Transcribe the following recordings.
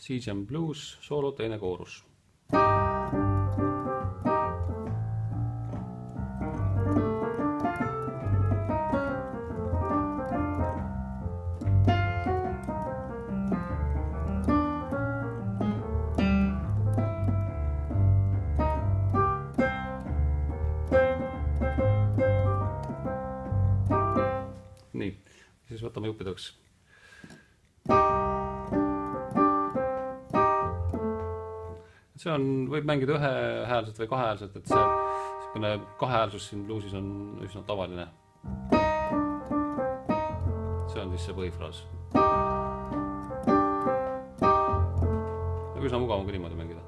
C-Jam Blues, soolo, teine koorus. Nii, siis võtame juppideks. See on, võib mängida ühehäälselt või kahehäälselt, et see kahehäälsus siin bluusis on üsna tavaline. See on siis see põhifraas. Üsna mugav on ka niimoodi mängida.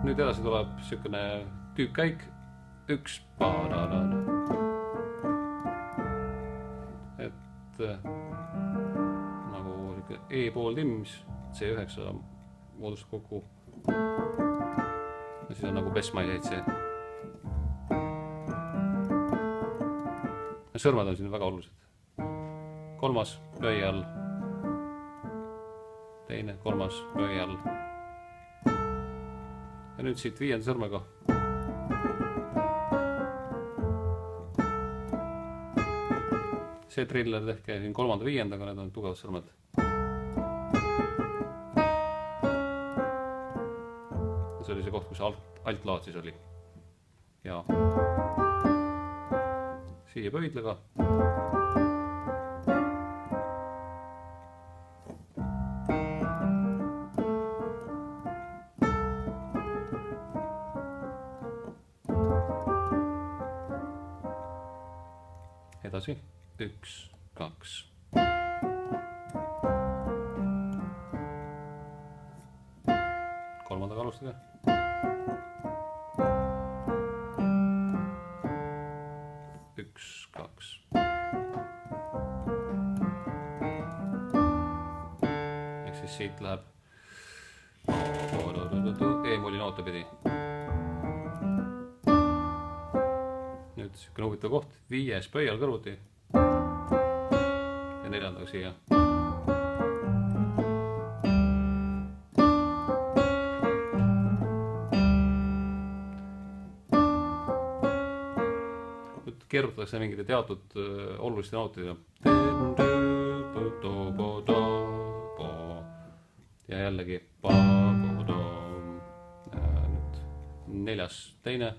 Nüüd edasi tuleb selline tüüpkäik. Üks paararad. Et nagu E-pool timmis, C9 moodustab kokku. Ja siis on nagu besmaiseid see. Sõrmed on siin väga olulised. Kolmas pööi all. Teine, kolmas pööi all. Ja nüüd siit viienda sõrmega. See triller tehke siin kolmanda viiendaga, need on tugevad sõrmed. See oli see koht, kus altlaad siis oli. Ja siia pöidlega. Edasi. 1, 2. Kolmandaga alustage. Üks, kaks. Ehk siis siit läheb E-mooli noote pidi. Nüüd selline huvitav koht. 5 pöial kõrvuti. Ja neljandaga siia. Nüüd keerutatakse mingite teatud oluliste nootidega. Ja jällegi. Nüüd neljas teine.